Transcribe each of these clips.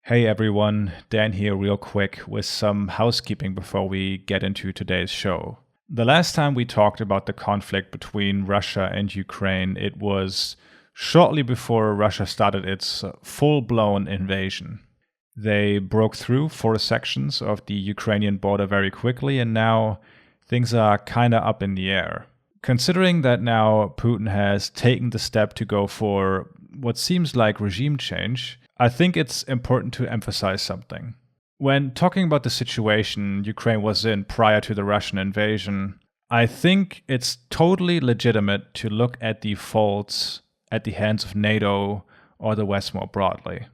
Hey everyone, Dan here real quick with some housekeeping before we get into today's show. The last time we talked about the conflict between Russia and Ukraine, it was shortly before Russia started its full-blown invasion. They broke through 4 sections of the Ukrainian border very quickly, and now things are kinda up in the air. Considering that now Putin has taken the step to go for what seems like regime change, I think it's important to emphasize something. When talking about the situation Ukraine was in prior to the Russian invasion, I think it's totally legitimate to look at the faults at the hands of NATO or the West more broadly.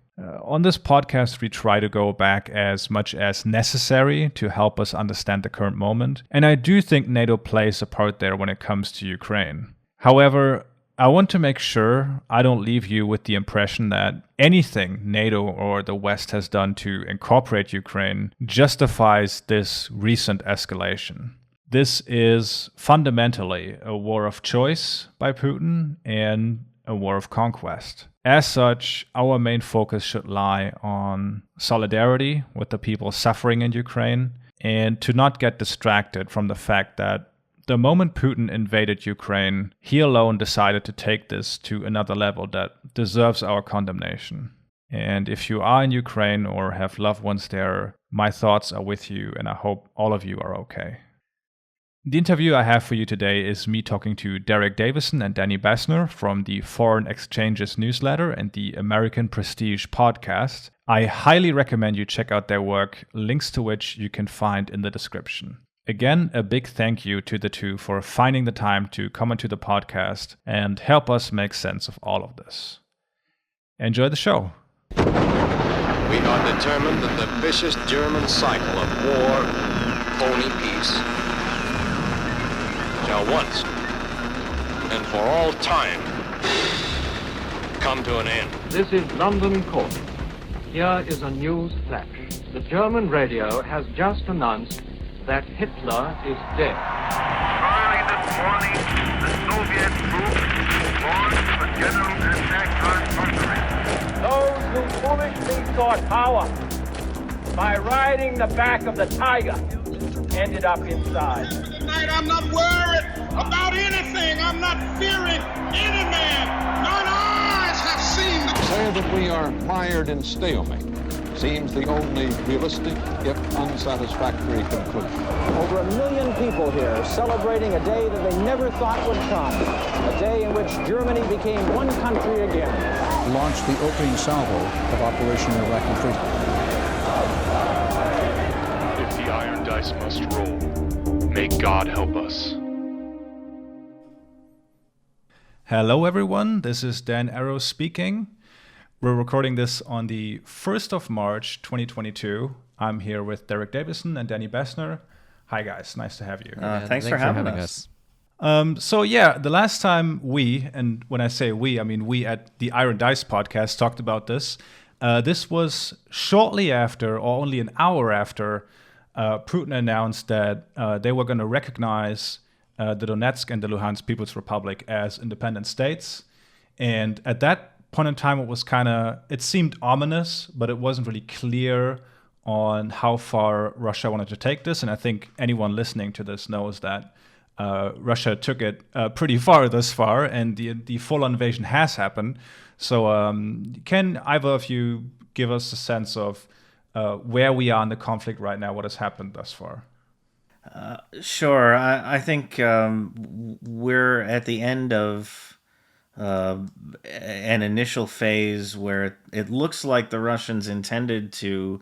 On this podcast, we try to go back as much as necessary to help us understand the current moment, and I do think NATO plays a part there when it comes to Ukraine. However, I want to make sure I don't leave you with the impression that anything NATO or the West has done to incorporate Ukraine justifies this recent escalation. This is fundamentally a war of choice by Putin and a war of conquest. As such, our main focus should lie on solidarity with the people suffering in Ukraine and to not get distracted from the fact that the moment Putin invaded Ukraine, he alone decided to take this to another level that deserves our condemnation. And if you are in Ukraine or have loved ones there, my thoughts are with you, and I hope all of you are okay. The interview I have for you today is me talking to Derek Davison and Danny Bessner from the Foreign Exchanges newsletter and the American Prestige podcast. I highly recommend you check out their work, links to which you can find in the description. Again, a big thank you to the two for finding the time to come onto the podcast and help us make sense of all of this. Enjoy the show. We are determined that the vicious German cycle of war, phony peace, shall once and for all time come to an end. This is London Court. Here is a news flash. The German radio has just announced that Hitler is dead. Early this morning, the Soviet troops launched a general attack on Hungary. Those who foolishly sought power by riding the back of the tiger ended up inside. Tonight I'm not worried about anything. I'm not fearing any man. None eyes have seen the... Say that we are mired in stalemate seems the only realistic, if unsatisfactory, conclusion. Over 1 million people here celebrating a day that they never thought would come. A day in which Germany became one country again. Launched the opening salvo of Operation Iraqi Freedom. If the iron dice must roll, may God help us. Hello everyone, this is Dan Arrow speaking. We're recording this on the 1st of March, 2022. I'm here with Derek Davison and Danny Bessner. Hi guys, nice to have you. Thanks for having us. The last time we, and when I say we, I mean we at the Iron Dice podcast talked about this. This was shortly after, or only an hour after, Putin announced that they were going to recognize the Donetsk and the Luhansk People's Republic as independent states. And at that point in time, it seemed ominous, but it wasn't really clear on how far Russia wanted to take this. And I think anyone listening to this knows that Russia took it pretty far thus far, and the full invasion has happened. So can either of you give us a sense of where we are in the conflict right now, what has happened thus far? Sure. I think we're at the end of an initial phase where it looks like the Russians intended to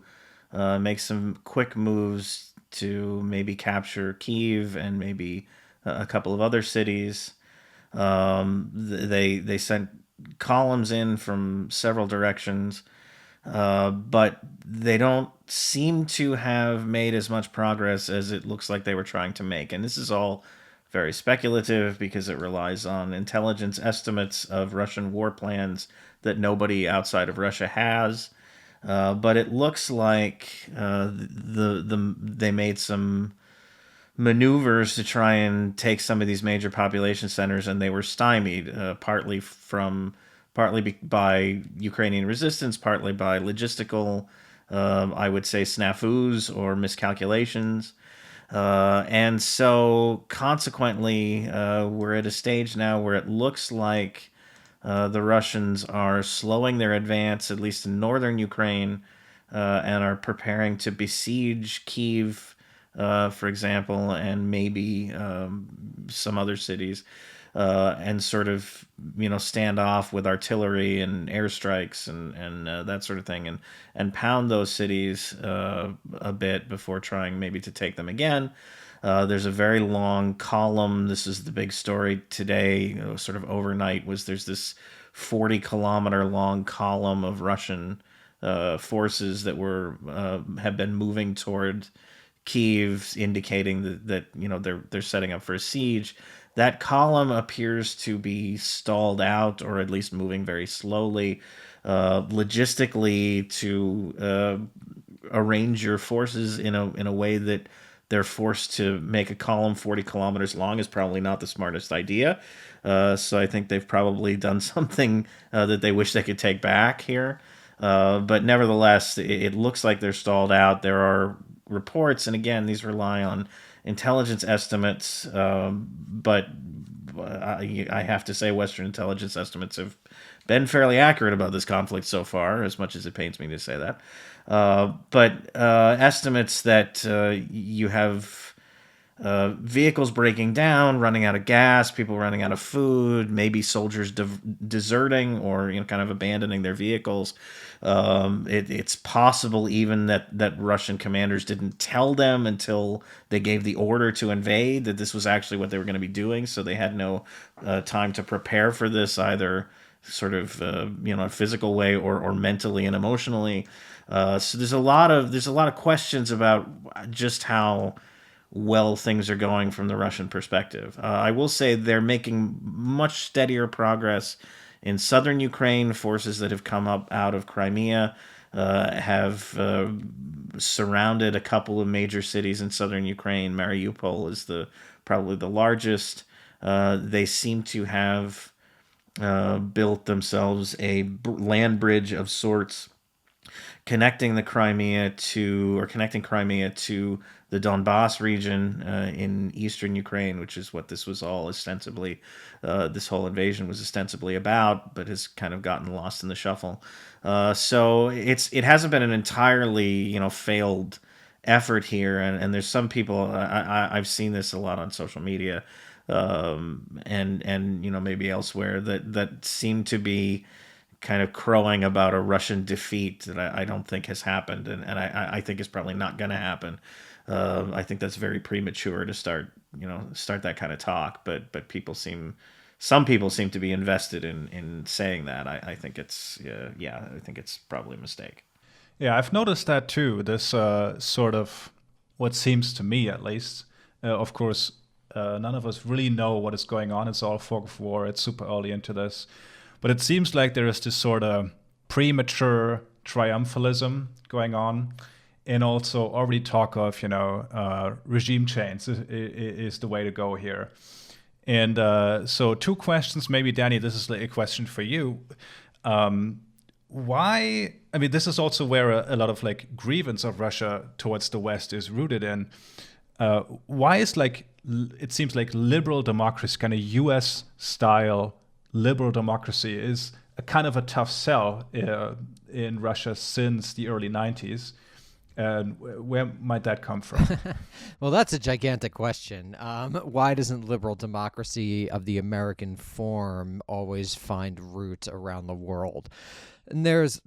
make some quick moves to maybe capture Kyiv and maybe a couple of other cities. They sent columns in from several directions, but they don't seem to have made as much progress as it looks like they were trying to make. And this is all very speculative because it relies on intelligence estimates of Russian war plans that nobody outside of Russia has. But it looks like they made some maneuvers to try and take some of these major population centers, and they were stymied, partly from partly by Ukrainian resistance, partly by logistical, I would say, snafus or miscalculations. And so consequently, we're at a stage now where it looks like the Russians are slowing their advance, at least in northern Ukraine, and are preparing to besiege Kyiv, for example, and maybe some other cities, and sort of, stand off with artillery and airstrikes and that sort of thing, and pound those cities a bit before trying maybe to take them again. There's a very long column. This is the big story today, sort of overnight, there's this 40-kilometer long column of Russian forces that have been moving toward Kyiv, indicating that they're setting up for a siege. That column appears to be stalled out, or at least moving very slowly. Logistically, to arrange your forces in a way that they're forced to make a column 40 kilometers long is probably not the smartest idea. So I think they've probably done something that they wish they could take back here. But nevertheless, it looks like they're stalled out. There are reports, and again, these rely on intelligence estimates, but I have to say Western intelligence estimates have been fairly accurate about this conflict so far, as much as it pains me to say that. But estimates that you have vehicles breaking down, running out of gas, people running out of food, maybe soldiers deserting or kind of abandoning their vehicles. It's possible even that Russian commanders didn't tell them until they gave the order to invade that this was actually what they were going to be doing, so they had no time to prepare for this, either sort of a physical way or mentally and emotionally. So there's a lot of questions about just how well things are going from the Russian perspective. I will say they're making much steadier progress in southern Ukraine. Forces that have come up out of Crimea have surrounded a couple of major cities in southern Ukraine. Mariupol is probably the largest. They seem to have built themselves a land bridge of sorts, connecting Crimea to the Donbass region in eastern Ukraine, which is what this was all ostensibly, this whole invasion was ostensibly about, but has kind of gotten lost in the shuffle. So it hasn't been an entirely failed effort here, and there's some people, I've seen this a lot on social media, and maybe elsewhere, that seem to be kind of crowing about a Russian defeat that I don't think has happened, and I think is probably not going to happen. I think that's very premature to start that kind of talk, but some people seem to be invested in saying that. I think it's I think it's probably a mistake. Yeah, I've noticed that too. This sort of, what seems to me at least, of course, none of us really know what is going on. It's all fog of war. It's super early into this. But it seems like there is this sort of premature triumphalism going on, and also already talk of, regime change is the way to go here. And so 2 questions, maybe, Danny, this is a question for you. Why, this is also where a lot of grievance of Russia towards the West is rooted in. Why is it seems like liberal democracy, kind of US style liberal democracy, is a kind of a tough sell in Russia since the early 90s. And where might that come from? Well, that's a gigantic question. Why doesn't liberal democracy of the American form always find roots around the world? And there's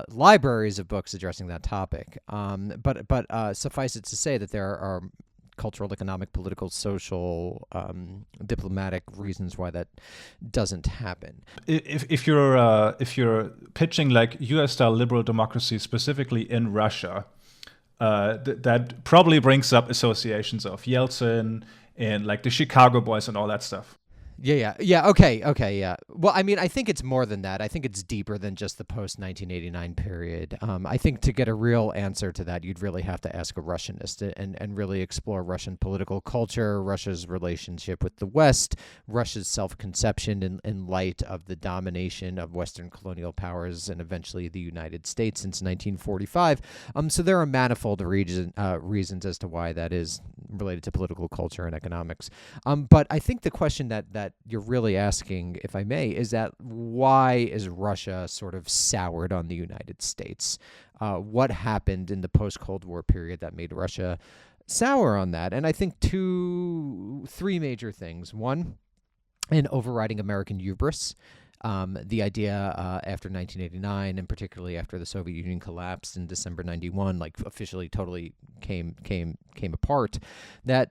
libraries of books addressing that topic. But suffice it to say that there are cultural, economic, political, social, diplomatic reasons why that doesn't happen. If you're pitching U.S.-style liberal democracy specifically in Russia, that probably brings up associations of Yeltsin and the Chicago Boys and all that stuff. Yeah. Okay. Yeah. Well, I mean, I think it's more than that. I think it's deeper than just the post-1989 period. I think to get a real answer to that, you'd really have to ask a Russianist and really explore Russian political culture, Russia's relationship with the West, Russia's self-conception in light of the domination of Western colonial powers and eventually the United States since 1945. So there are manifold reasons as to why that is related to political culture and economics. But I think the question that you're really asking, if I may, is that why is Russia sort of soured on the United States? What happened in the post-Cold War period that made Russia sour on that? And I think three major things. One, an overriding American hubris. The idea after 1989, and particularly after the Soviet Union collapsed in December 91, like officially totally came apart, that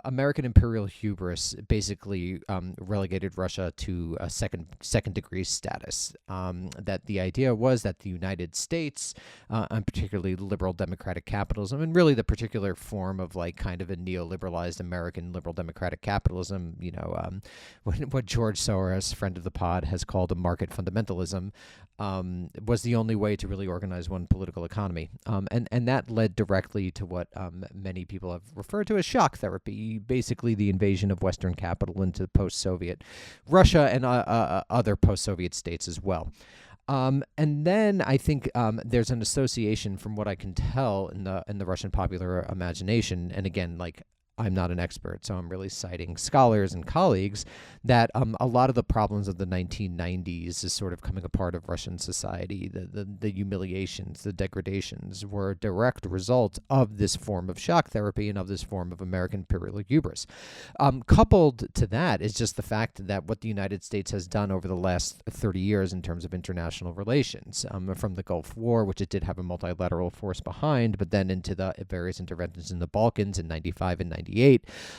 American imperial hubris basically relegated Russia to a second degree status. That the idea was that the United States, and particularly liberal democratic capitalism, and really the particular form of like kind of a neoliberalized American liberal democratic capitalism, what George Soros, friend of the pod, has called a market fundamentalism, was the only way to really organize one political economy. And that led directly to what many people have referred to as shock therapy, basically the invasion of Western capital into post-Soviet Russia and other post-Soviet states as well. And then I think there's an association, from what I can tell in the Russian popular imagination, and again, like, I'm not an expert, so I'm really citing scholars and colleagues, that a lot of the problems of the 1990s is sort of coming apart of Russian society. The humiliations, the degradations were a direct result of this form of shock therapy and of this form of American imperial hubris. Coupled to that is just the fact that what the United States has done over the last 30 years in terms of international relations, from the Gulf War, which it did have a multilateral force behind, but then into the various interventions in the Balkans in 95 and 98,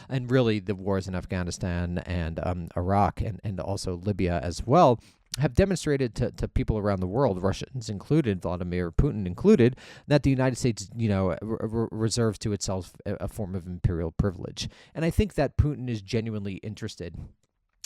and really the wars in Afghanistan and Iraq and also Libya as well, have demonstrated to people around the world, Russians included, Vladimir Putin included, that the United States, reserves to itself a form of imperial privilege. And I think that Putin is genuinely interested.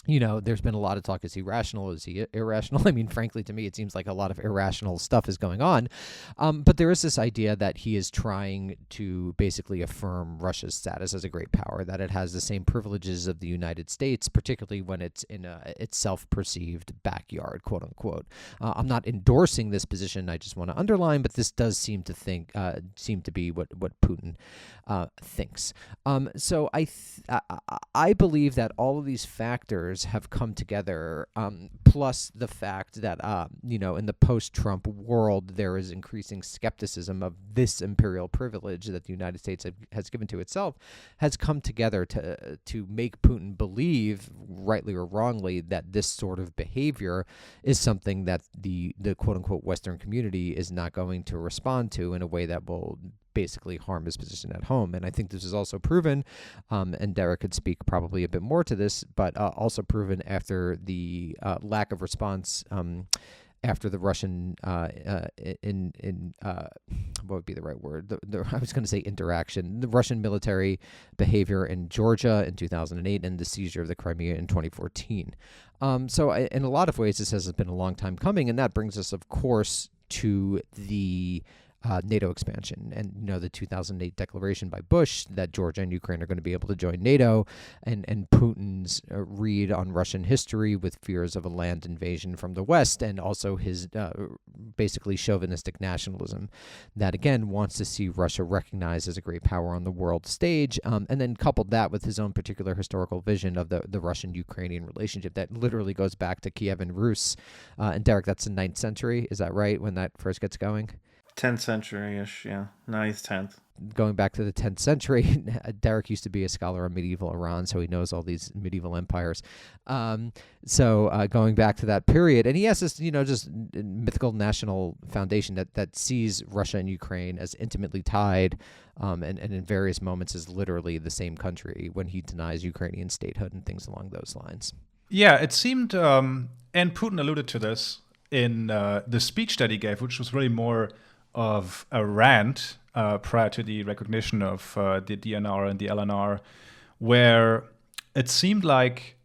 There's been a lot of talk. Is he rational? Is he irrational? I mean, frankly, to me, it seems like a lot of irrational stuff is going on. But there is this idea that he is trying to basically affirm Russia's status as a great power, that it has the same privileges of the United States, particularly when it's in its self-perceived backyard, quote unquote. I'm not endorsing this position. I just want to underline, but this does seem to be what Putin thinks. So I believe that all of these factors have come together, plus the fact that, in the post-Trump world, there is increasing skepticism of this imperial privilege that the United States has given to itself, has come together to make Putin believe, rightly or wrongly, that this sort of behavior is something that the quote-unquote Western community is not going to respond to in a way that will basically harm his position at home. And I think this is also proven, and Derek could speak probably a bit more to this, but also proven after the lack of response after the Russian what would be the right word? I was going to say interaction. The Russian military behavior in Georgia in 2008 and the seizure of the Crimea in 2014. So in a lot of ways, this has been a long time coming, and that brings us, of course, to the NATO expansion and the 2008 declaration by Bush that Georgia and Ukraine are going to be able to join NATO, and Putin's read on Russian history with fears of a land invasion from the West, and also his basically chauvinistic nationalism that again wants to see Russia recognized as a great power on the world stage, and then coupled that with his own particular historical vision of the Russian-Ukrainian relationship that literally goes back to Kievan Rus. And Derek, that's the 9th century, is that right, when that first gets going? 10th century-ish, yeah. 9th, 10th. Going back to the 10th century, Derek used to be a scholar on medieval Iran, so he knows all these medieval empires. So going back to that period, and he has this, just mythical national foundation that sees Russia and Ukraine as intimately tied, and in various moments is literally the same country when he denies Ukrainian statehood and things along those lines. Yeah, it seemed, and Putin alluded to this in the speech that he gave, which was really more of a rant prior to the recognition of the DNR and the LNR, where it seemed like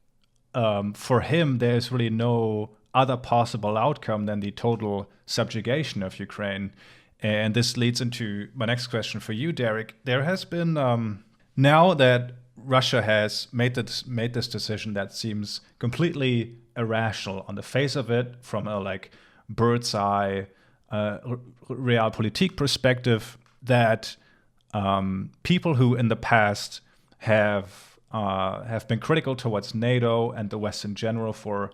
for him, there's really no other possible outcome than the total subjugation of Ukraine. And this leads into my next question for you, Derek. There has been, now that Russia has made this decision that seems completely irrational on the face of it, from a like bird's eye realpolitik perspective, that people who in the past have been critical towards NATO and the West in general for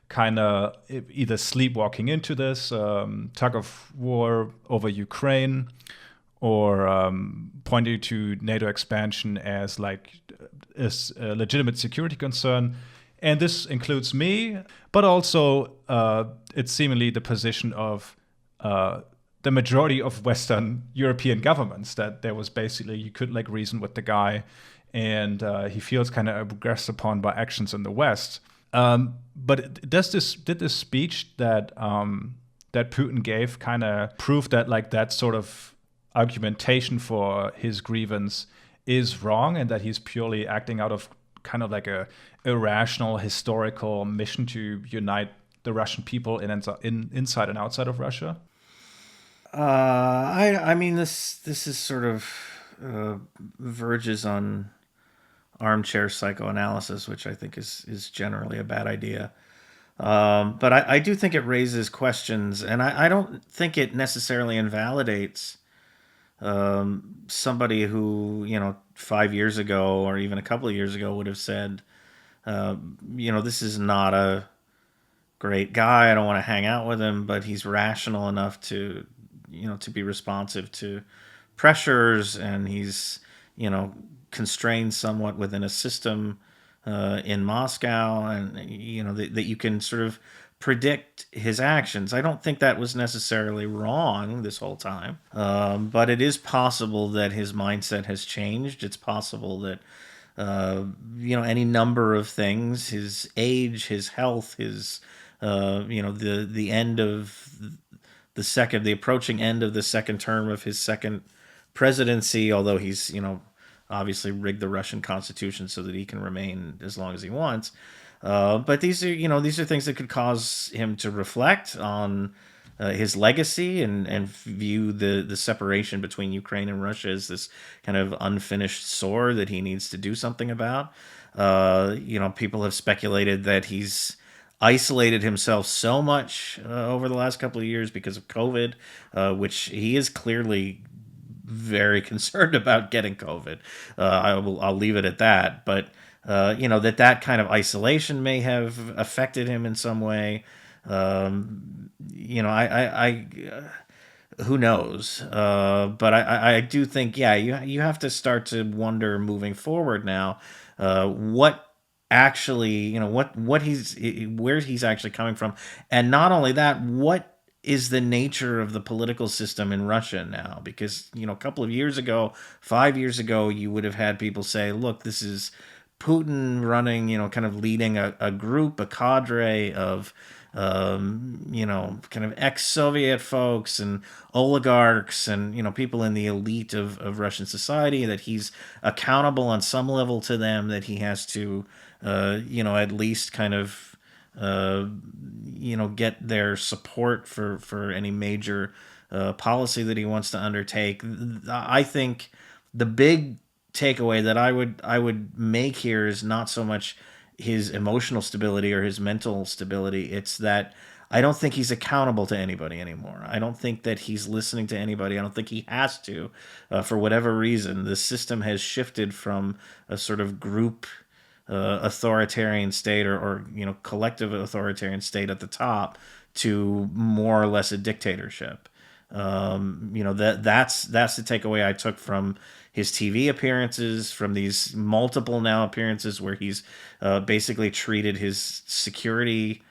kind of either sleepwalking into this tug of war over Ukraine, or pointing to NATO expansion as a legitimate security concern. And this includes me, but also it's seemingly the position of the majority of Western European governments, that there was basically, you could like reason with the guy, and he feels kind of aggressed upon by actions in the West. But did this speech that that Putin gave kind of prove that like that sort of argumentation for his grievance is wrong, and that he's purely acting out of kind of like a irrational historical mission to unite the Russian people inside and outside of Russia? I mean, this is sort of verges on armchair psychoanalysis, which I think is generally a bad idea. But I do think it raises questions, and I don't think it necessarily invalidates somebody who, 5 years ago or even a couple of years ago would have said, this is not a great guy. I don't want to hang out with him, but he's rational enough to be responsive to pressures, and he's, constrained somewhat within a system in Moscow, and that you can sort of predict his actions. I don't think that was necessarily wrong this whole time, but it is possible that his mindset has changed. It's possible that any number of things, his age, his health, his the end of the approaching end of the second term of his second presidency, although he's obviously rigged the Russian constitution so that he can remain as long as he wants. But these are things that could cause him to reflect on his legacy and view the separation between Ukraine and Russia as this kind of unfinished sore that he needs to do something about. People have speculated that he's isolated himself so much over the last couple of years because of COVID, which he is clearly very concerned about getting COVID. I'll leave it at that. But that kind of isolation may have affected him in some way. Who knows? But I do think, you have to start to wonder moving forward now, what actually, where he's actually coming from. And not only that, what is the nature of the political system in Russia now? Because, a couple of years ago, 5 years ago, you would have had people say, look, this is Putin running, kind of leading a group, a cadre of, kind of ex-Soviet folks and oligarchs and, people in the elite of Russian society, that he's accountable on some level to them, that he has to, at least kind of, get their support for any major policy that he wants to undertake. I think the big takeaway that I would make here is not so much his emotional stability or his mental stability. It's that I don't think he's accountable to anybody anymore. I don't think that he's listening to anybody. I don't think he has to, for whatever reason. The system has shifted from a sort of group authoritarian state or collective authoritarian state at the top to more or less a dictatorship. That's the takeaway I took from his TV appearances, from these multiple now appearances where he's basically treated his security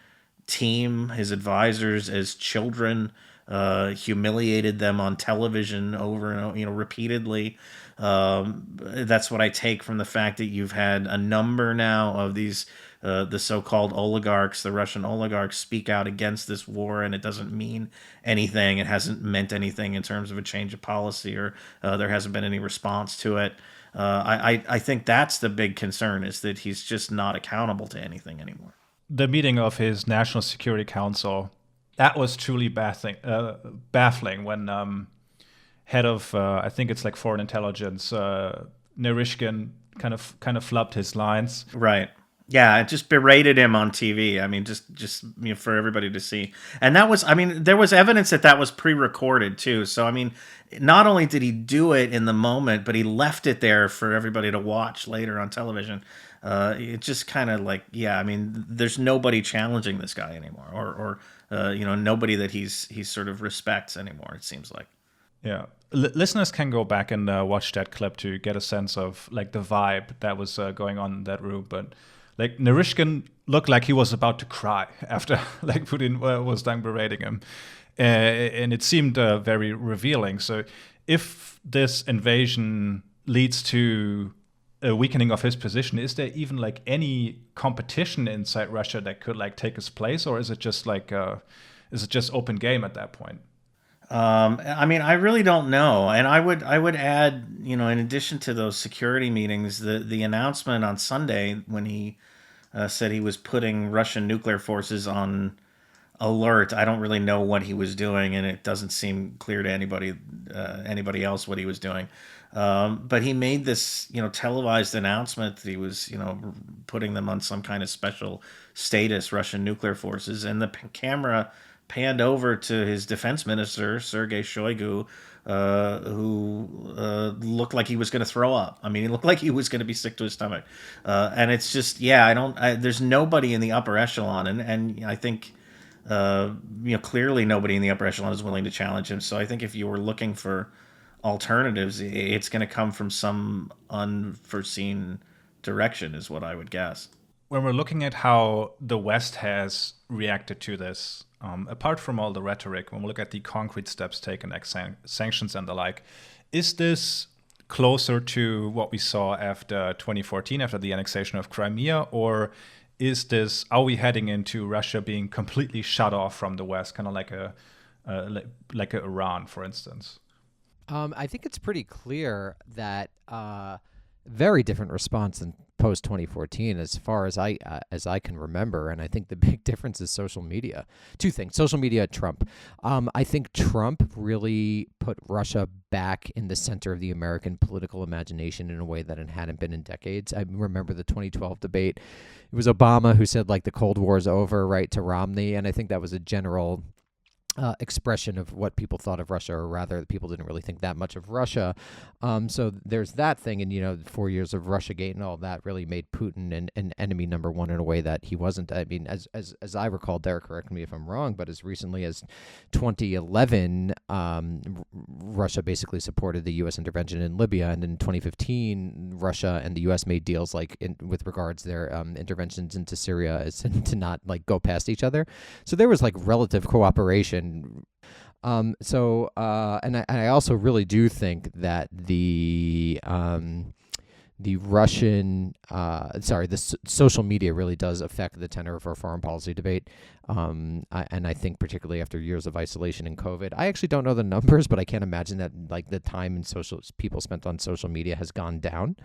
team, his advisors, as children, humiliated them on television over and repeatedly. That's what I take from the fact that you've had a number now of these the so-called oligarchs, the Russian oligarchs, speak out against this war, and it doesn't mean anything. It hasn't meant anything in terms of a change of policy, or there hasn't been any response to it. I think that's the big concern, is that he's just not accountable to anything anymore. The meeting of his National Security Council, that was truly baffling when head of, I think it's like foreign intelligence, Narishkin kind of flubbed his lines. Right. Yeah, it just berated him on TV. I mean, just for everybody to see. And that was, I mean, there was evidence that was pre-recorded too. So, I mean, not only did he do it in the moment, but he left it there for everybody to watch later on television. It just kind of like, I mean, there's nobody challenging this guy anymore, or nobody that he's sort of respects anymore, it seems like. Yeah. Listeners can go back and watch that clip to get a sense of like the vibe that was going on in that room. But like Narishkin looked like he was about to cry after like Putin was done berating him. And it seemed very revealing. So if this invasion leads to a weakening of his position, is there even like any competition inside Russia that could like take his place? Or is it just like, is it just open game at that point? I mean, I really don't know. And I would add, in addition to those security meetings, the announcement on Sunday when he said he was putting Russian nuclear forces on alert. I don't really know what he was doing, and it doesn't seem clear to anybody else what he was doing. But he made this, televised announcement that he was, putting them on some kind of special status, Russian nuclear forces, and the camera panned over to his defense minister, Sergei Shoigu, who looked like he was going to throw up. I mean, he looked like he was going to be sick to his stomach. And it's just, there's nobody in the upper echelon. And I think, clearly nobody in the upper echelon is willing to challenge him. So I think if you were looking for alternatives, it's going to come from some unforeseen direction, is what I would guess. When we're looking at how the West has reacted to this, apart from all the rhetoric, when we look at the concrete steps taken, like sanctions and the like, is this closer to what we saw after 2014, after the annexation of Crimea, or are we heading into Russia being completely shut off from the West, kind of like a Iran, for instance? I think it's pretty clear that very different response than post 2014, as far as I can remember, and I think the big difference is social media. Two things: social media, Trump. I think Trump really put Russia back in the center of the American political imagination in a way that it hadn't been in decades. I remember the 2012 debate. It was Obama who said like the Cold War is over, right, to Romney, and I think that was a general expression of what people thought of Russia, or rather, people didn't really think that much of Russia. So there's that thing, and 4 years of Russiagate and all that really made Putin an enemy number one in a way that he wasn't. I mean, as I recall, Derek, correct me if I'm wrong, but as recently as 2011, Russia basically supported the U.S. intervention in Libya, and in 2015, Russia and the U.S. made deals with regards their interventions into Syria as to not like go past each other. So there was like relative cooperation. And I also really do think that the Russian, the social media really does affect the tenor of our foreign policy debate. And I think particularly after years of isolation and COVID, I actually don't know the numbers, but I can't imagine that like the time and people spent on social media has gone down.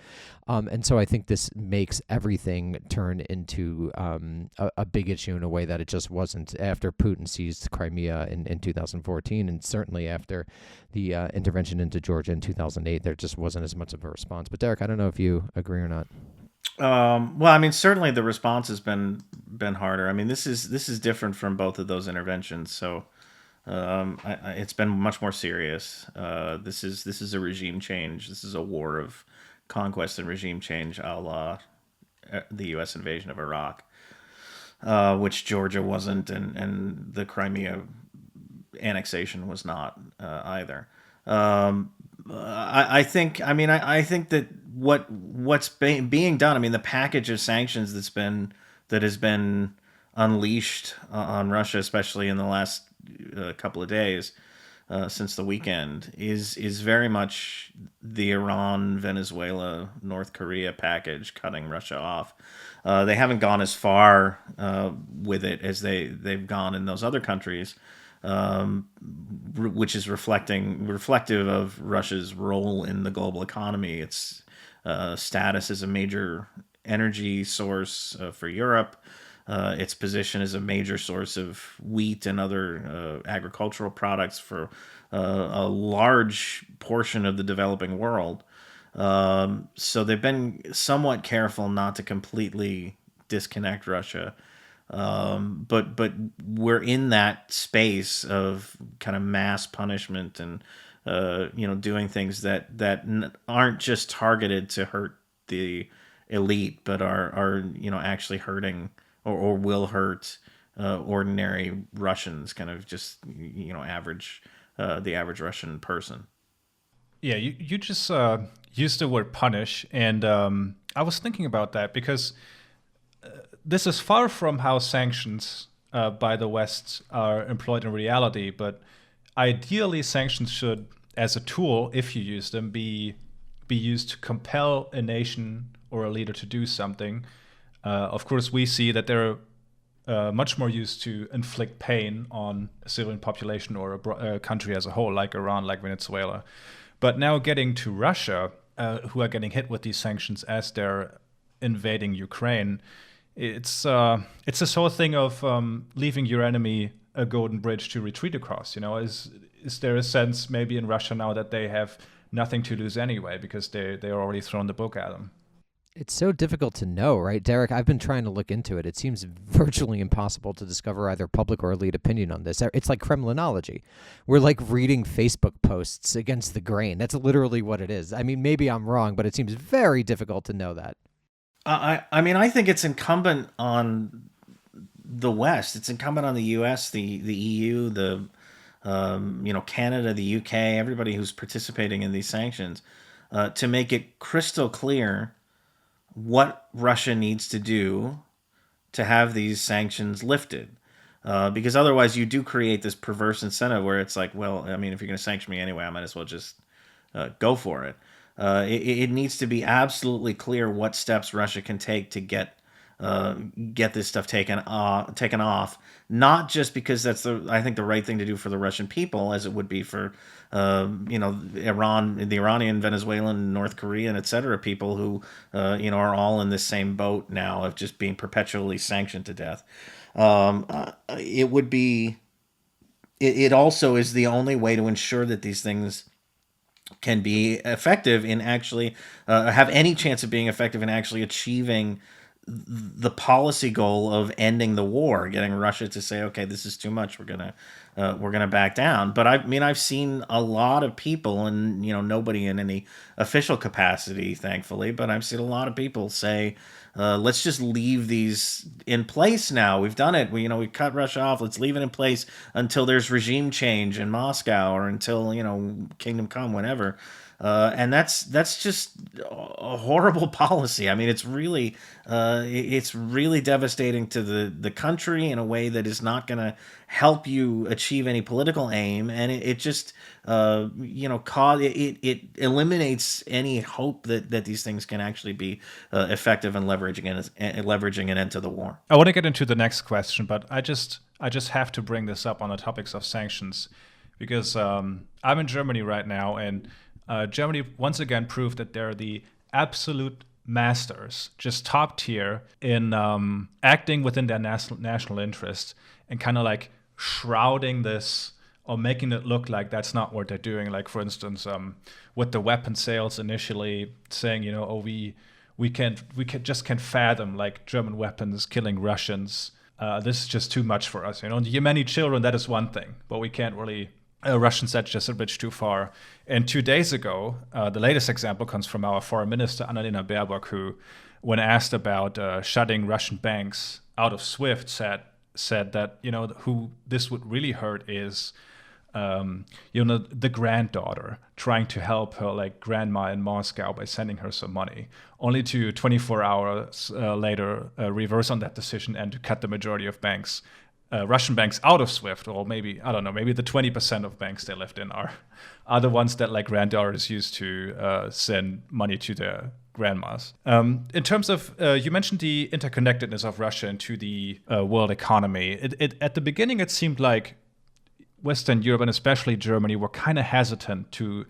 And so I think this makes everything turn into a big issue in a way that it just wasn't after Putin seized Crimea in 2014, and certainly after the intervention into Georgia in 2008, there just wasn't as much of a response. But Derek, I don't know if you agree or not. Well, I mean, certainly the response has been harder. I mean, this is different from both of those interventions. So it's been much more serious. This is a regime change. This is a war of conquest and regime change, a la the U.S. invasion of Iraq, which Georgia wasn't, and the Crimea annexation was not either. I think that what's being done, I mean, the package of sanctions that has been unleashed on Russia, especially in the last couple of days since the weekend, is very much the Iran, Venezuela, North Korea package, cutting Russia off. They haven't gone as far with it as they've gone in those other countries. Which is reflective of Russia's role in the global economy. It's status as a major energy source for Europe, its position as a major source of wheat and other agricultural products for a large portion of the developing world. So they've been somewhat careful not to completely disconnect Russia. But we're in that space of kind of mass punishment and doing things that aren't just targeted to hurt the elite, but are actually hurting or will hurt ordinary Russians, kind of just average the average Russian person. Yeah, you just used the word punish, and I was thinking about that because this is far from how sanctions by the West are employed in reality, but ideally sanctions should, as a tool, if you use them, be used to compel a nation or a leader to do something. Of course, we see that they're much more used to inflict pain on a civilian population or a country as a whole, like Iran, like Venezuela. But now getting to Russia, who are getting hit with these sanctions as they're invading Ukraine, it's this whole thing of leaving your enemy a golden bridge to retreat across. Is there a sense maybe in Russia now that they have nothing to lose anyway because they're already thrown the book at them? It's so difficult to know, right, Derek? I've been trying to look into it. It seems virtually impossible to discover either public or elite opinion on this. It's like Kremlinology. We're like reading Facebook posts against the grain. That's literally what it is. I mean, maybe I'm wrong, but it seems very difficult to know that. I think it's incumbent on the West. It's incumbent on the U.S., the EU, the Canada, the UK, everybody who's participating in these sanctions, to make it crystal clear what Russia needs to do to have these sanctions lifted. Because otherwise you do create this perverse incentive where it's like, well, I mean, if you're going to sanction me anyway, I might as well just go for it. It needs to be absolutely clear what steps Russia can take to get this stuff taken off, not just because that's I think the right thing to do for the Russian people, as it would be for Iran, the Iranian, Venezuelan, North Korean, etc. people who are all in this same boat now of just being perpetually sanctioned to death. It also is the only way to ensure that these things can be effective in actually have any chance of being effective in actually achieving the policy goal of ending the war, getting Russia to say, okay, this is too much, we're gonna back down. But I've seen a lot of people, and nobody in any official capacity, thankfully, but I've seen a lot of people say, let's just leave these in place now. We've done it. We cut Russia off. Let's leave it in place until there's regime change in Moscow, or until kingdom come, whenever. And that's just a horrible policy. I mean, it's really devastating to the country in a way that is not going to help you achieve any political aim, and it just it eliminates any hope that these things can actually be effective in leveraging an end to the war. I want to get into the next question, but I just have to bring this up on the topics of sanctions because I'm in Germany right now, and Germany once again proved that they're the absolute masters, just top tier in acting within their national interest and kind of like shrouding this or making it look like that's not what they're doing. Like, for instance, with the weapon sales initially saying, we can't fathom like German weapons killing Russians. This is just too much for us. The Yemeni children, that is one thing, but we can't really. Russians, that's just a bit too far. And 2 days ago, the latest example comes from our foreign minister, Annalena Baerbock, who, when asked about shutting Russian banks out of SWIFT, said that, who this would really hurt is, the granddaughter trying to help her like grandma in Moscow by sending her some money, only to 24 hours later reverse on that decision and to cut the majority of banks. Russian banks out of SWIFT, or maybe, I don't know, maybe the 20% of banks they left in are the ones that like granddaughters use to send money to their grandmas. In terms of, you mentioned the interconnectedness of Russia into the world economy. At the beginning, it seemed like Western Europe and especially Germany were kind of hesitant to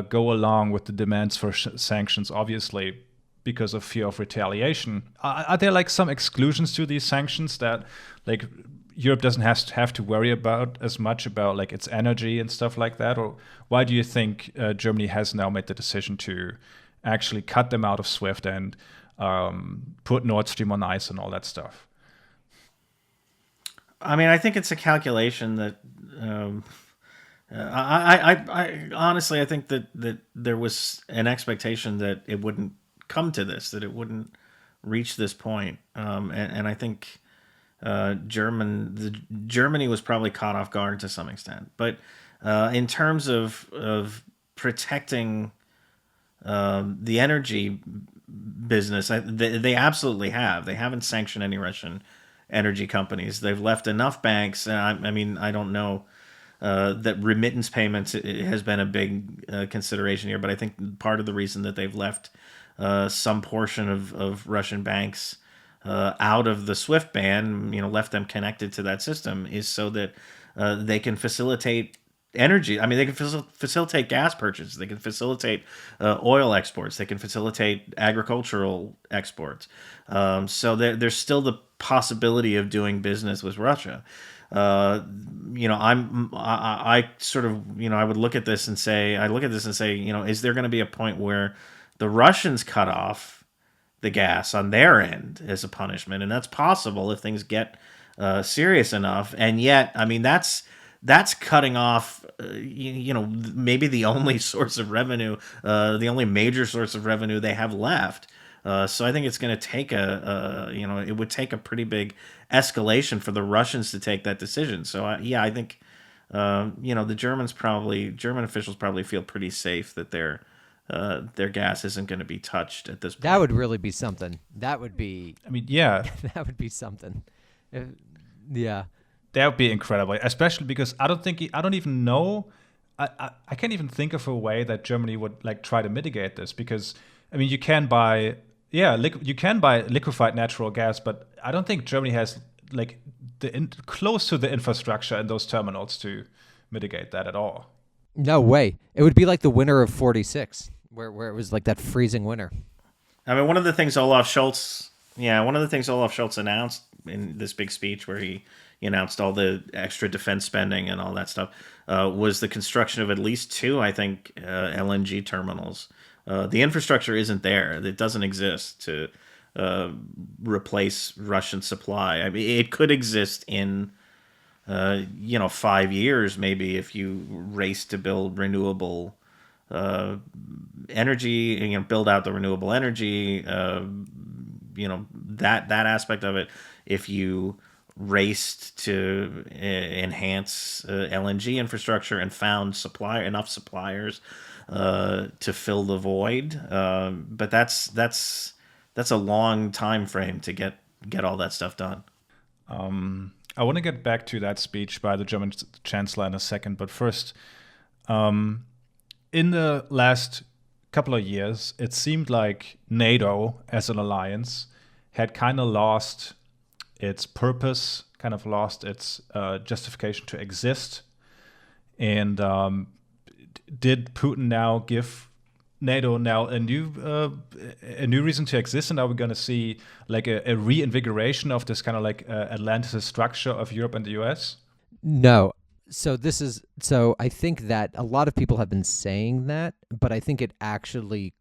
go along with the demands for sanctions, obviously because of fear of retaliation. Are there like some exclusions to these sanctions that like Europe doesn't have to worry about as much about like its energy and stuff like that? Or why do you think Germany has now made the decision to actually cut them out of SWIFT and put Nord Stream on ice and all that stuff? I mean, I think it's a calculation that I honestly, I think that there was an expectation that it wouldn't come to this, that it wouldn't reach this point. And I think Germany was probably caught off guard to some extent. But in terms of protecting the energy business, they absolutely have. They haven't sanctioned any Russian energy companies. They've left enough banks. I mean, I don't know that remittance payments has been a big consideration here, but I think part of the reason that they've left some portion of Russian banks out of the SWIFT ban, left them connected to that system, is so that they can facilitate energy. I mean, they can facilitate gas purchases. They can facilitate oil exports. They can facilitate agricultural exports. So there's still the possibility of doing business with Russia. I sort of, I would look at this and say, is there going to be a point where the Russians cut off the gas on their end as a punishment? And that's possible if things get serious enough. And yet, I mean, that's cutting off, maybe the only source of revenue, the only major source of revenue they have left. So I think it's going to take it would take a pretty big escalation for the Russians to take that decision. So I think, the German officials probably feel pretty safe that their gas isn't going to be touched at this point. That would really be something. That would be. I mean, yeah, that would be something. Yeah. That would be incredible, especially because I don't even know. I can't even think of a way that Germany would like try to mitigate this, because I mean, you can buy liquefied natural gas, but I don't think Germany has like close to the infrastructure in those terminals to mitigate that at all. No way. It would be like the winter of '46, where it was like that freezing winter. I mean, one of the things Olaf Scholz announced in this big speech where he announced all the extra defense spending and all that stuff was the construction of at least 2, I think, LNG terminals. The infrastructure isn't there. It doesn't exist to replace Russian supply. I mean, it could exist in 5 years, maybe, if you race to build renewable energy, build out the renewable energy, that aspect of it. If you raced to enhance LNG infrastructure and found enough suppliers to fill the void, but that's a long time frame to get all that stuff done. I want to get back to that speech by the German chancellor in a second, but first, in the last couple of years, it seemed like NATO as an alliance had kind of lost its purpose, kind of lost its justification to exist. And did Putin now give NATO a new reason to exist? And are we going to see like a reinvigoration of this kind of like Atlanticist structure of Europe and the US? No. So I think that a lot of people have been saying that, but I think it actually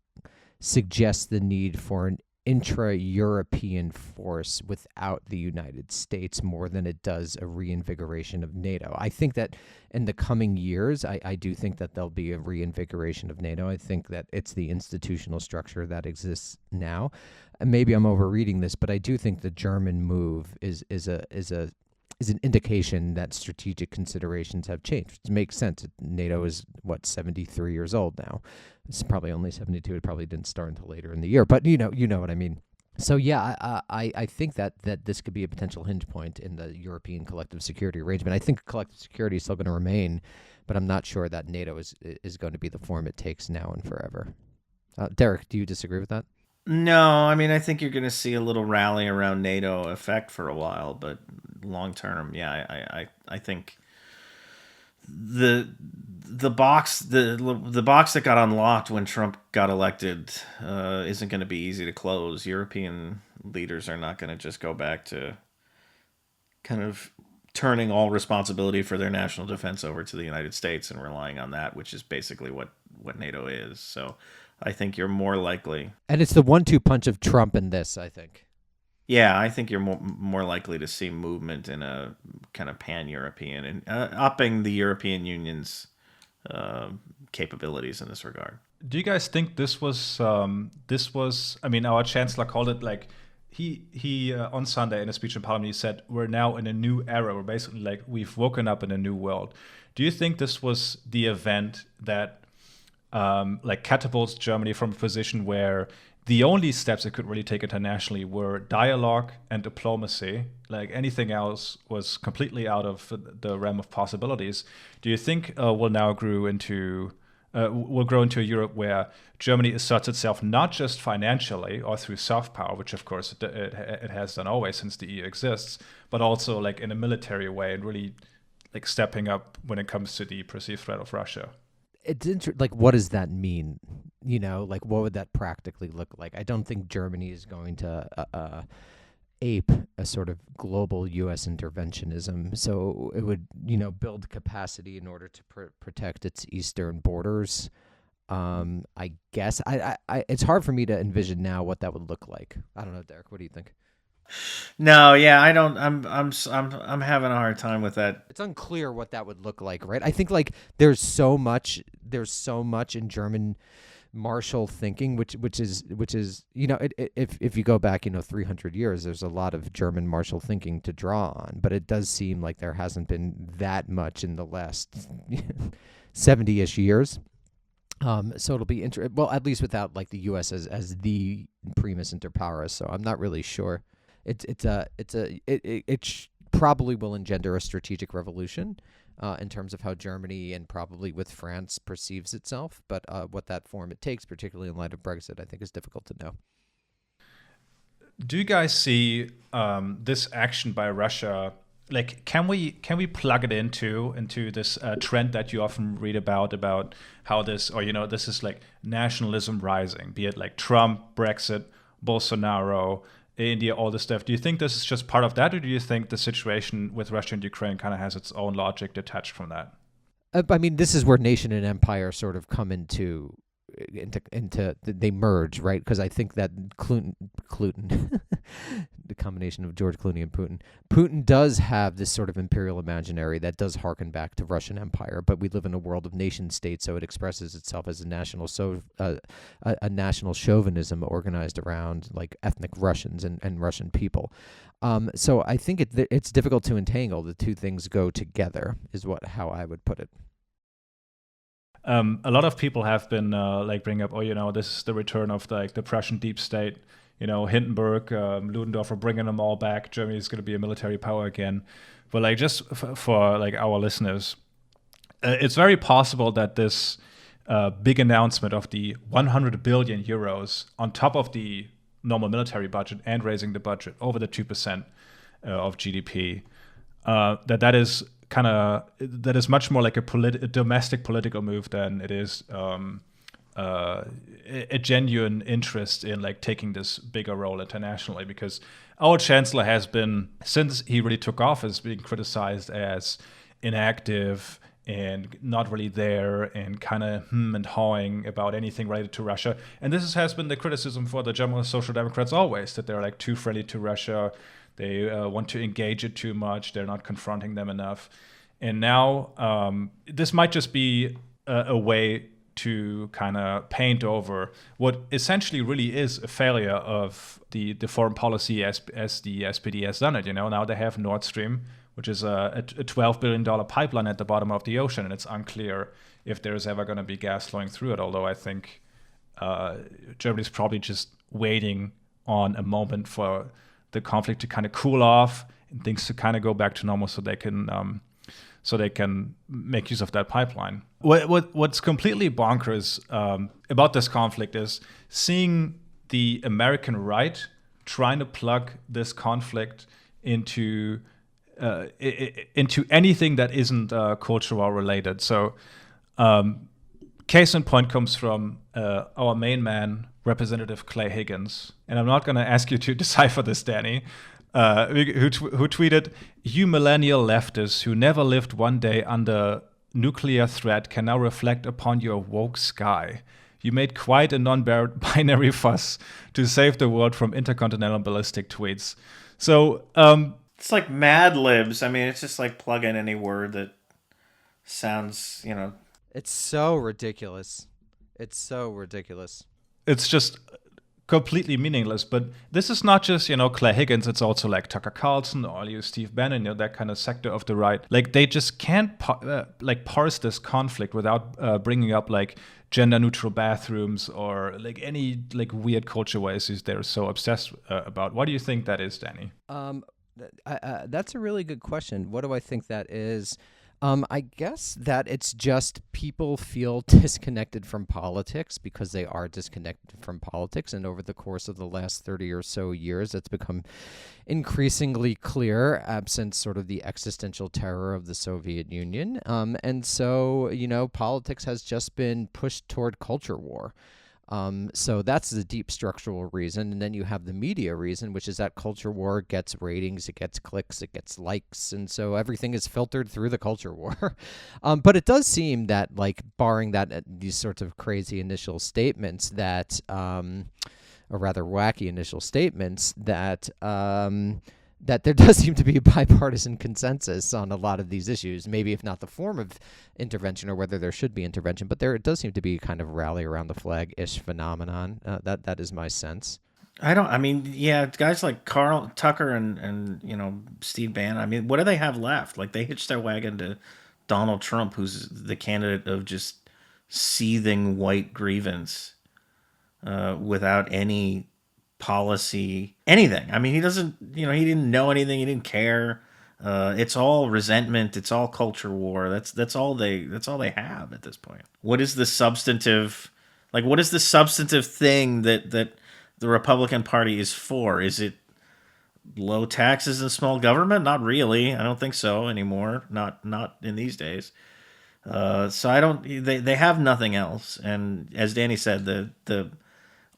suggests the need for an intra-European force without the United States more than it does a reinvigoration of NATO. I think that in the coming years, I do think that there'll be a reinvigoration of NATO. I think that it's the institutional structure that exists now. And maybe I'm overreading this, but I do think the German move is an indication that strategic considerations have changed. It makes sense. NATO is 73 years old now. It's probably only 72. It probably didn't start until later in the year, but you know what I mean. So yeah, I think that this could be a potential hinge point in the European collective security arrangement. I think collective security is still going to remain, but I'm not sure that NATO is going to be the form it takes now and forever. Derek, do you disagree with that? No, I mean, I think you're going to see a little rally around NATO effect for a while, but long term, yeah, I think the box that got unlocked when Trump got elected isn't going to be easy to close. European leaders are not going to just go back to kind of turning all responsibility for their national defense over to the United States and relying on that, which is basically what NATO is. So I think you're more likely. And it's the 1-2 punch of Trump in this, I think. Yeah, I think you're more likely to see movement in a kind of pan-European and upping the European Union's capabilities in this regard. Do you guys think this was? I mean, our chancellor called it like he on Sunday in a speech in Parliament he said we're now in a new era. We're basically like we've woken up in a new world. Do you think this was the event that like catapults Germany from a position where the only steps it could really take internationally were dialogue and diplomacy? Like anything else was completely out of the realm of possibilities. Do you think we'll now grow into a Europe where Germany asserts itself not just financially or through soft power, which of course it has done always since the EU exists, but also like in a military way and really like stepping up when it comes to the perceived threat of Russia? It's like, what does that mean? You know, like, what would that practically look like? I don't think Germany is going to ape a sort of global U.S. interventionism. So it would, build capacity in order to protect its eastern borders. I guess I it's hard for me to envision now what that would look like. I don't know, Derek. What do you think? No, yeah, I don't. I'm having a hard time with that. It's unclear what that would look like, right? I think like there's so much in German Marshall thinking, which is if you go back 300 years, there's a lot of German Marshall thinking to draw on, but it does seem like there hasn't been that much in the last 70-ish years. So it'll be well, at least without like the U.S. as the primus inter pares. So I'm not really sure. It probably will engender a strategic revolution in terms of how Germany and probably with France perceives itself. But what that form it takes, particularly in light of Brexit, I think is difficult to know. Do you guys see this action by Russia? Like, can we plug it into this trend that you often read about how this, or this is like nationalism rising, be it like Trump, Brexit, Bolsonaro, India, all this stuff. Do you think this is just part of that, or do you think the situation with Russia and Ukraine kind of has its own logic detached from that? I mean, this is where nation and empire sort of come into they merge, right? Because I think that Cluten the combination of George Clooney and Putin does have this sort of imperial imaginary that does harken back to Russian Empire, but we live in a world of nation states, so it expresses itself as a national chauvinism organized around like ethnic Russians and Russian people. So I think it's difficult to entangle the two things go together, is how I would put it. A lot of people have been bringing up, this is the return of the Prussian deep state. Hindenburg, Ludendorff are bringing them all back. Germany is going to be a military power again. But like just for like our listeners, it's very possible that this big announcement of the 100 billion euros on top of the normal military budget and raising the budget over the 2% of GDP, that is much more like a domestic political move than it is a genuine interest in like taking this bigger role internationally, because our chancellor has been, since he really took office, being criticized as inactive and not really there and kind of and hawing about anything related to Russia. And this has been the criticism for the German Social Democrats always, that they're like too friendly to Russia. They want to engage it too much. They're not confronting them enough. And now this might just be a way to kind of paint over what essentially really is a failure of the foreign policy as the SPD has done it. Now they have Nord Stream, which is a $12 billion pipeline at the bottom of the ocean, and it's unclear if there's ever going to be gas flowing through it, although I think Germany's probably just waiting on a moment for the conflict to kind of cool off and things to kind of go back to normal so they can make use of that pipeline. What's completely bonkers about this conflict is seeing the American right trying to plug this conflict into into anything that isn't culture war related. So, case in point comes from our main man, Representative Clay Higgins, and I'm not going to ask you to decipher this, Danny. Who tweeted, "You millennial leftists who never lived one day under nuclear threat can now reflect upon your woke sky. You made quite a non-binary fuss to save the world from intercontinental ballistic tweets." So, it's like Mad Libs. I mean, it's just like plug in any word that sounds, It's so ridiculous. It's so ridiculous. It's just completely meaningless. But this is not just, Clay Higgins. It's also like Tucker Carlson or you, Steve Bannon, that kind of sector of the right. Like, they just can't parse this conflict without bringing up like gender-neutral bathrooms or like any like weird culture issues they're so obsessed about. What do you think that is, Danny? That's a really good question. What do I think that is? I guess that it's just people feel disconnected from politics because they are disconnected from politics. And over the course of the last 30 or so years, it's become increasingly clear, absent sort of the existential terror of the Soviet Union. And so, politics has just been pushed toward culture war. So that's the deep structural reason. And then you have the media reason, which is that culture war gets ratings, it gets clicks, it gets likes. And so everything is filtered through the culture war. But it does seem that, like, barring that these sorts of crazy initial statements that, or rather wacky initial statements, that that there does seem to be a bipartisan consensus on a lot of these issues, maybe if not the form of intervention or whether there should be intervention, but there does seem to be kind of rally around the flag-ish phenomenon. That is my sense. Guys like Carl Tucker and Steve Bannon, I mean, what do they have left? Like, they hitched their wagon to Donald Trump, who's the candidate of just seething white grievance without any policy, anything. I mean, he doesn't, he didn't know anything. He didn't care. It's all resentment. It's all culture war. That's all they have at this point. What is the substantive thing that the Republican Party is for? Is it low taxes and small government? Not really. I don't think so anymore. Not in these days. So they have nothing else. And as Danny said, the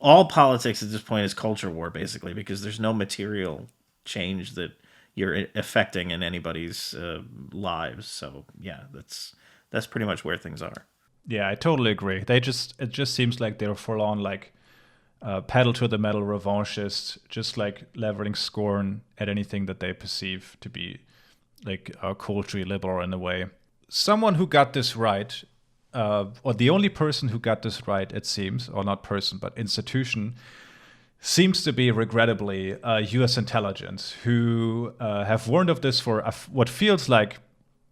all politics at this point is culture war, basically, because there's no material change that you're affecting in anybody's lives. So yeah, that's pretty much where things are. Yeah, I totally agree. It just seems like they're full on like pedal to the metal revanchists, just like leveling scorn at anything that they perceive to be like culturally liberal in a way. Someone who got this right, or the only person who got this right, it seems, or not person, but institution, seems to be, regrettably, U.S. intelligence, who have warned of this for what feels like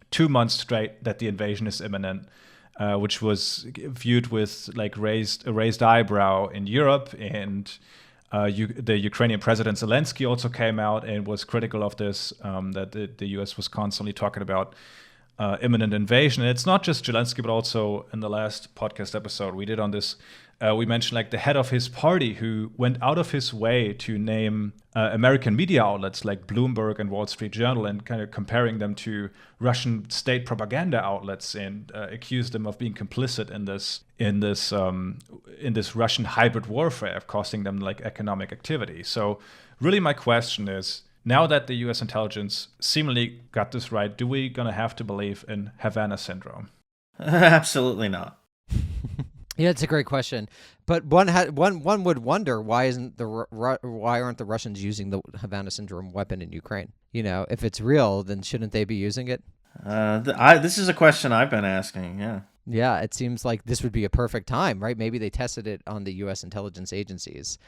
2 months straight, that the invasion is imminent, which was viewed with like a raised eyebrow in Europe. And the Ukrainian President Zelensky also came out and was critical of this, that the U.S. was constantly talking about imminent invasion. And it's not just Zelensky, but also in the last podcast episode we did on this, we mentioned like the head of his party who went out of his way to name American media outlets like Bloomberg and Wall Street Journal and kind of comparing them to Russian state propaganda outlets and accused them of being complicit in this Russian hybrid warfare, costing them like economic activity. So really my question is, now that the U.S. intelligence seemingly got this right, do we gonna have to believe in Havana syndrome? Absolutely not. Yeah, it's a great question, but one would wonder why aren't the Russians using the Havana syndrome weapon in Ukraine? If it's real, then shouldn't they be using it? This is a question I've been asking. Yeah. Yeah, it seems like this would be a perfect time, right? Maybe they tested it on the U.S. intelligence agencies.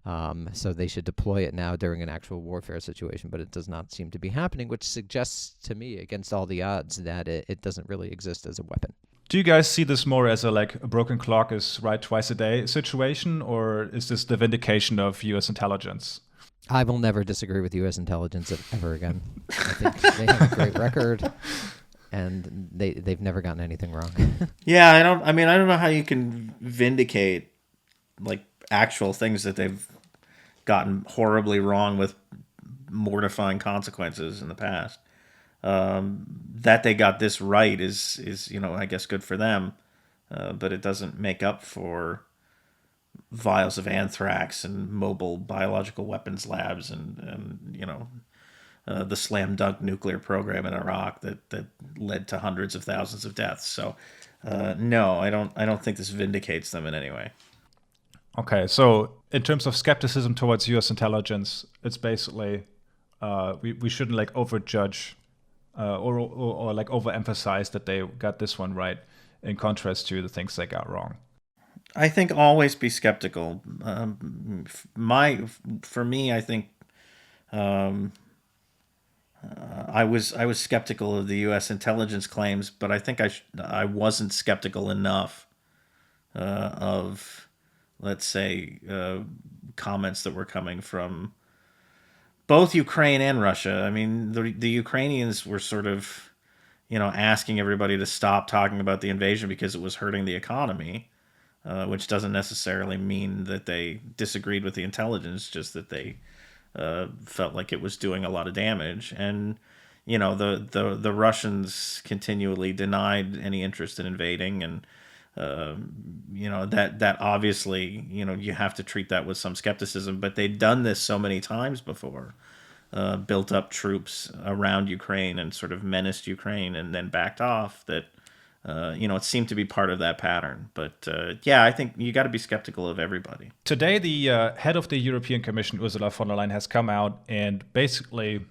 So they should deploy it now during an actual warfare situation, but it does not seem to be happening, which suggests to me, against all the odds, that it doesn't really exist as a weapon. Do you guys see this more as a broken clock is right twice a day situation, or is this the vindication of U.S. intelligence? I will never disagree with U.S. intelligence ever again. I think they have a great record, and they've never gotten anything wrong. Yeah, I don't know how you can vindicate like actual things that they've gotten horribly wrong with mortifying consequences in the past. That they got this right is I guess good for them, but it doesn't make up for vials of anthrax and mobile biological weapons labs and the slam dunk nuclear program in Iraq that led to hundreds of thousands of deaths. So no, I don't think this vindicates them in any way. Okay, so in terms of skepticism towards U.S. intelligence, it's basically we shouldn't like overjudge or like overemphasize that they got this one right, in contrast to the things they got wrong. I think always be skeptical. For me, I think I was skeptical of the U.S. intelligence claims, but I think I wasn't skeptical enough of, let's say, comments that were coming from both Ukraine and Russia. I mean, the Ukrainians were sort of, asking everybody to stop talking about the invasion because it was hurting the economy, which doesn't necessarily mean that they disagreed with the intelligence, just that they felt like it was doing a lot of damage. And the Russians continually denied any interest in invading, and that obviously you have to treat that with some skepticism. But they'd done this so many times before, built up troops around Ukraine and sort of menaced Ukraine and then backed off, that it seemed to be part of that pattern. But I think you got to be skeptical of everybody. Today, the head of the European Commission, Ursula von der Leyen, has come out and basically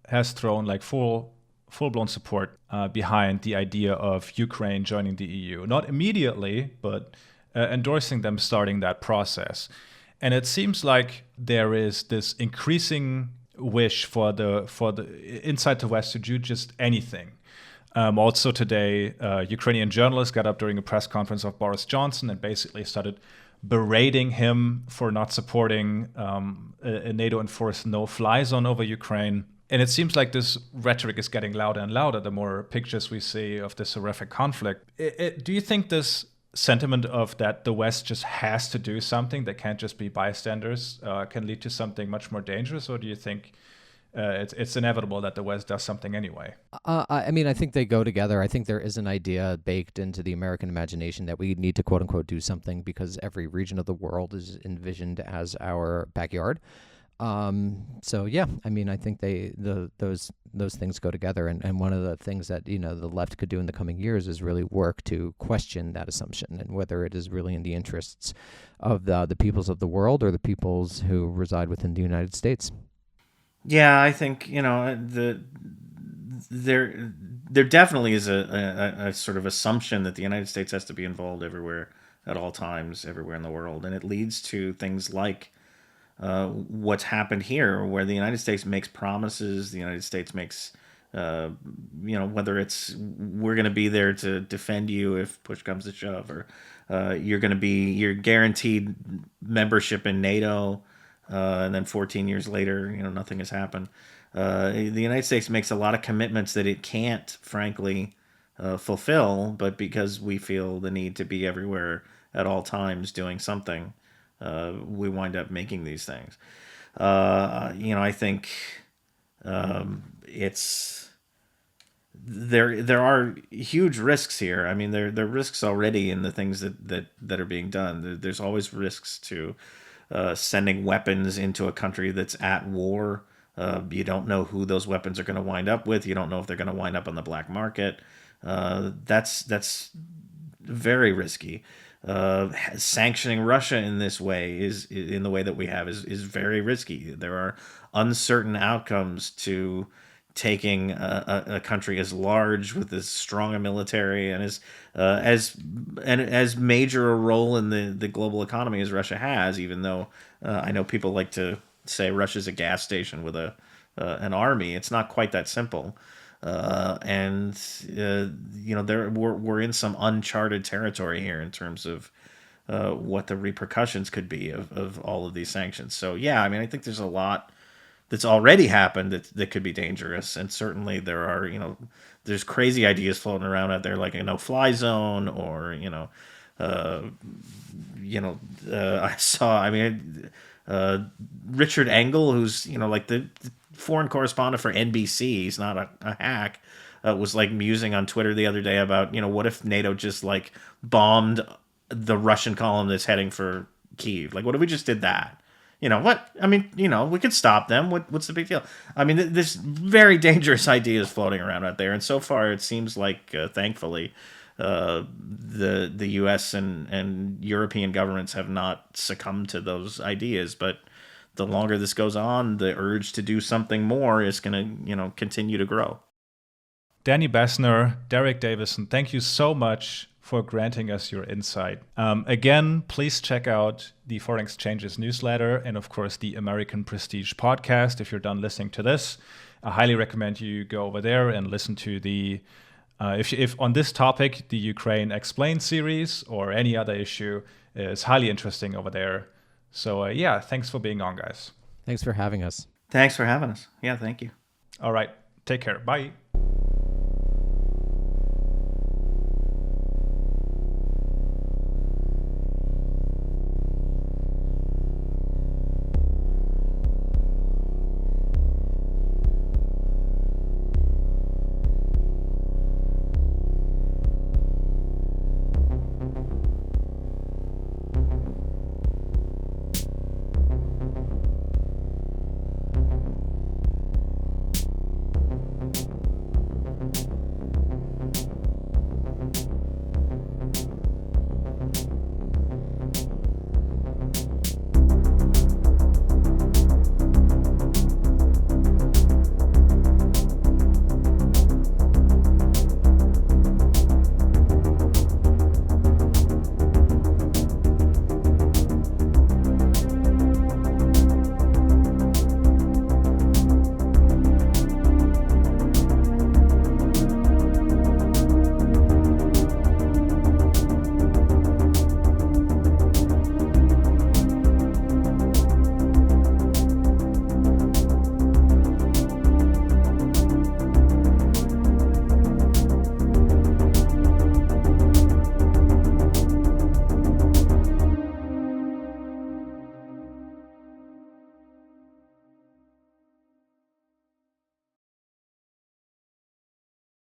has thrown like full-blown support behind the idea of Ukraine joining the EU. Not immediately, but endorsing them starting that process. And it seems like there is this increasing wish for the inside the West to do just anything. Also today, Ukrainian journalists got up during a press conference of Boris Johnson and basically started berating him for not supporting a NATO-enforced no-fly zone over Ukraine. And it seems like this rhetoric is getting louder and louder the more pictures we see of this horrific conflict. Do you think this sentiment of that the West just has to do something, that can't just be bystanders, can lead to something much more dangerous? Or do you think it's inevitable that the West does something anyway? I mean, I think they go together. I think there is an idea baked into the American imagination that we need to quote unquote do something because every region of the world is envisioned as our backyard. So yeah, I mean, I think those things go together, and one of the things that the left could do in the coming years is really work to question that assumption and whether it is really in the interests of the peoples of the world or the peoples who reside within the United States. Yeah, I think there definitely is a sort of assumption that the United States has to be involved everywhere at all times, everywhere in the world, and it leads to things like what's happened here, where the United States makes promises. The United States makes, whether it's we're going to be there to defend you if push comes to shove, or you're guaranteed membership in NATO, and then 14 years later, nothing has happened. The United States makes a lot of commitments that it can't, frankly, fulfill, but because we feel the need to be everywhere at all times doing something, we wind up making these things. I think there are huge risks here. I mean, there are risks already in the things that are being done. There's always risks to sending weapons into a country that's at war. You don't know who those weapons are going to wind up with. You don't know if they're going to wind up on the black market. That's very risky. Sanctioning Russia in this way in the way that we have is very risky. There are uncertain outcomes to taking a country as large with as strong a military and as major a role in the global economy as Russia has. Even though I know people like to say Russia's a gas station with an army, it's not quite that simple. We're in some uncharted territory here in terms of what the repercussions could be of all of these sanctions. So yeah, I mean, I think there's a lot that's already happened that could be dangerous, and certainly there are there's crazy ideas floating around out there like a no-fly zone, or I saw Richard Engel, who's like the foreign correspondent for NBC, he's not a hack, was like musing on Twitter the other day about, what if NATO just like bombed the Russian column that's heading for Kyiv? Like, what if we just did that? What? I mean, we could stop them. What's the big deal? I mean, this very dangerous idea is floating around out there. And so far, it seems like, thankfully, the U.S. and European governments have not succumbed to those ideas. But the longer this goes on, the urge to do something more is going to, continue to grow. Danny Bessner, Derek Davison, thank you so much for granting us your insight. Again, please check out the Foreign Exchanges newsletter and, of course, the American Prestige podcast. If you're done listening to this, I highly recommend you go over there and listen to the, if on this topic, the Ukraine Explained series or any other issue is highly interesting over there. So, thanks for being on, guys. Thanks for having us. Thanks for having us. Yeah, thank you. All right. Take care. Bye.